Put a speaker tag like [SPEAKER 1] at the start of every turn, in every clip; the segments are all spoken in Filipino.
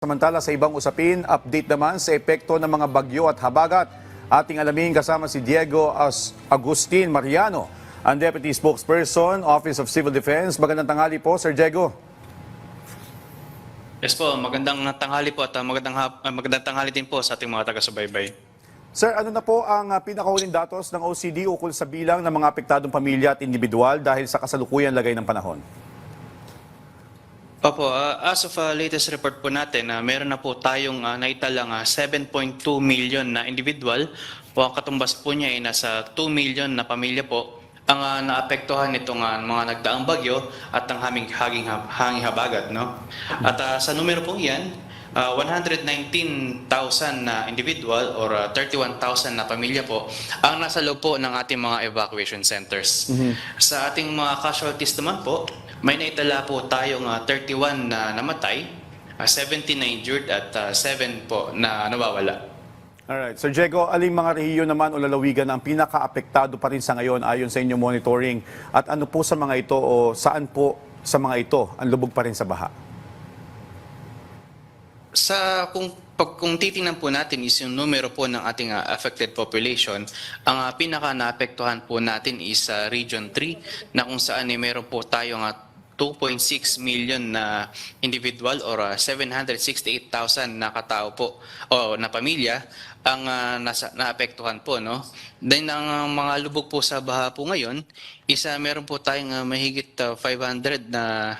[SPEAKER 1] Samantala sa ibang usapin, update naman sa epekto ng mga bagyo at habagat. Ating alamin kasama si Diego Agustin Mariano, ang Deputy Spokesperson, Office of Civil Defense. Magandang tanghali po, Sir Diego.
[SPEAKER 2] Yes po, magandang tanghali po at magandang tanghali din po sa ating mga taga-subaybay.
[SPEAKER 1] Sir, ano na po ang pinakahuling datos ng OCD ukol sa bilang ng mga apektadong pamilya at individual dahil sa kasalukuyang lagay ng panahon?
[SPEAKER 2] Opo, as of latest report po natin, meron na po tayong naitalang 7.2 million na individual o ang katumbas po niya ay nasa 2 million na pamilya po ang naapektuhan nitong mga nagdaang bagyo at ang hanging habagat. No? At sa numero pong iyan, 119,000 na individual or 31,000 na pamilya po ang nasa loob po ng ating mga evacuation centers. Sa ating mga casualties naman po, may naitala po tayong 31 na namatay, 17 na injured at 7 po na nawawala.
[SPEAKER 1] Alright. Sir Diego, aling mga rehiyon naman o lalawigan ang pinaka-apektado pa rin sa ngayon ayon sa inyong monitoring? At ano po sa mga ito o saan po sa mga ito ang lubog pa rin sa baha?
[SPEAKER 2] Kung titingnan po natin is yung numero po ng ating affected population, ang pinaka-naapektuhan po natin is Region 3 na kung saan meron po tayong 2.6 million na individual or 768,000 na katao po o na pamilya ang naapektuhan po, no? Then ang mga lubog po sa baha po ngayon is meron po tayong mahigit 500 na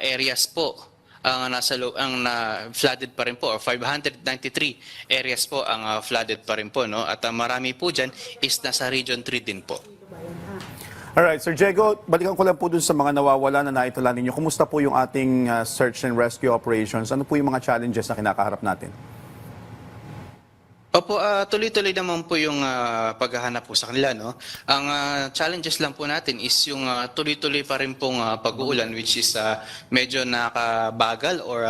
[SPEAKER 2] areas po ang flooded pa rin po, or 593 areas po ang flooded pa rin po, no? At marami po dyan is nasa Region 3 din po.
[SPEAKER 1] Alright, Sir Diego, balikan ko lang po dun sa mga nawawala na naitala ninyo. Kumusta po yung ating search and rescue operations? Ano po yung mga challenges na kinakaharap natin?
[SPEAKER 2] Opo, tuloy-tuloy naman po yung paghahanap po sa kanila. No? Ang challenges lang po natin is yung tuloy-tuloy pa rin pong pag-uulan, which is medyo nakabagal or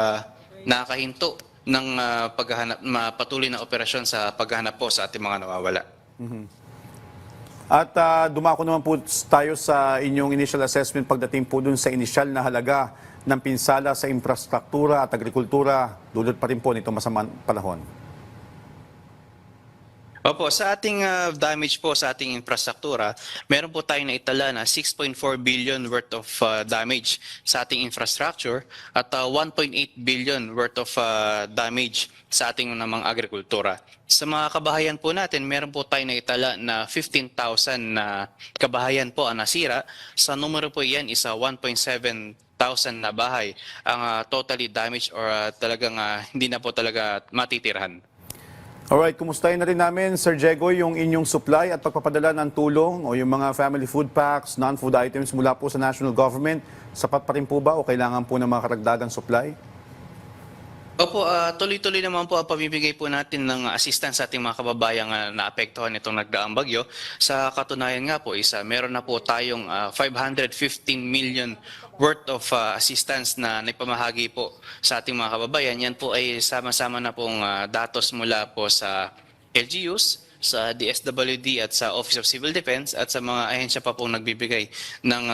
[SPEAKER 2] nakahinto ng patuloy na operasyon sa paghahanap po sa ating mga nawawala.
[SPEAKER 1] At dumako naman po tayo sa inyong initial assessment pagdating po dun sa initial na halaga ng pinsala sa infrastruktura at agrikultura dulot pa rin po nitong masamang panahon.
[SPEAKER 2] Opo, sa ating damage po sa ating infrastruktura, meron po tayong naitala na 6.4 billion worth of damage sa ating infrastructure at 1.8 billion worth of damage sa ating mga agrikultura. Sa mga kabahayan po natin, meron po tayong naitala na 15,000 na kabahayan po ang nasira. Sa numero po yan is 1.7 thousand na bahay ang totally damaged or talagang hindi na po talaga matitirahan.
[SPEAKER 1] Alright, kumustahin na rin namin, Sir Diego, yung inyong supply at pagpapadala ng tulong o yung mga family food packs, non-food items mula po sa national government. Sapat pa rin po ba o kailangan po ng mga karagdagang supply?
[SPEAKER 2] Opo, tuloy-tuloy naman po ang pamibigay po natin ng assistance sa ating mga kababayang naapektuhan itong nagdaang bagyo. Sa katunayan nga po, meron na po tayong 515 million worth of assistance na naipamahagi po sa ating mga kababayan. Yan po ay sama-sama na pong datos mula po sa LGUs, sa DSWD at sa Office of Civil Defense at sa mga ahensya pa pong nagbibigay ng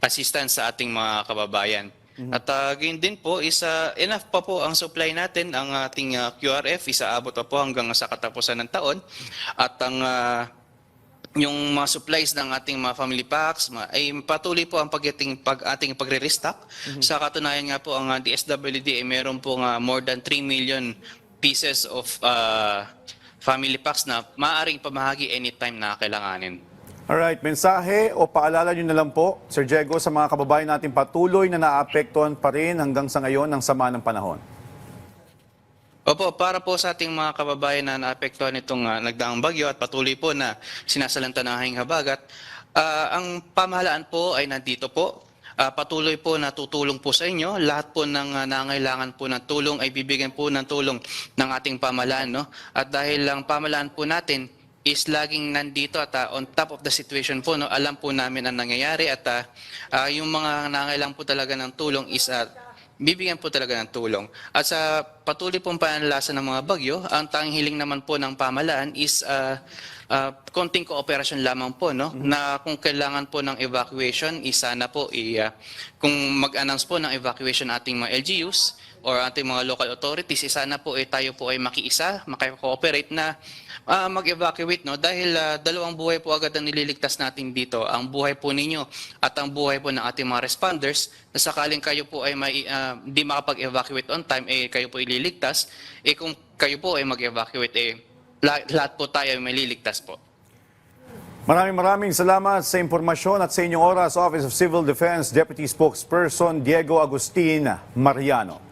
[SPEAKER 2] assistance sa ating mga kababayan. At gayon din po, enough pa po ang supply natin, ang ating QRF, aabot pa po hanggang sa katapusan ng taon. At ang yung mga supplies ng ating mga family packs ay patuloy po ang ating pagre-restock. Sa katunayan nga po, ang DSWD ay meron pong more than 3 million pieces of family packs na maaaring pamahagi anytime na kailanganin.
[SPEAKER 1] Alright, mensahe o paalala nyo na lang po, Sir Diego, sa mga kababayan natin patuloy na naapektuhan pa rin hanggang sa ngayon ng sama ng panahon.
[SPEAKER 2] Opo, para po sa ating mga kababayan na naapektuhan itong nagdaang bagyo at patuloy po na sinasalanta ng hanging habagat, ang pamahalaan po ay nandito po. Patuloy po na tutulong po sa inyo. Lahat po ng nangailangan po ng tulong ay bibigyan po ng tulong ng ating pamahalaan. No? At dahil ang pamahalaan po natin is laging nandito at on top of the situation po, no? Alam po namin ang nangyayari at yung mga nangailangan po talaga ng tulong is bibigyan po talaga ng tulong. At sa patuloy pong pananalasa ng mga bagyo, ang tanging hiling naman po ng pamahalaan is konting kooperasyon lamang po, no? Na kung kailangan po ng evacuation, sana po kung mag-announce po ng evacuation ating mga LGUs, or ating mga local authorities, sana po ay tayo po ay makiisa, makikooperate na mag-evacuate, no? Dahil dalawang buhay po agad ang nililigtas natin dito, ang buhay po ninyo at ang buhay po ng ating mga responders, na sakaling kayo po ay di makapag-evacuate on time, kayo po ililigtas, kung kayo po ay mag-evacuate, lahat po tayo ay maliligtas po.
[SPEAKER 1] Maraming salamat sa impormasyon at sa inyong oras, Office of Civil Defense Deputy Spokesperson Diego Agustin Mariano.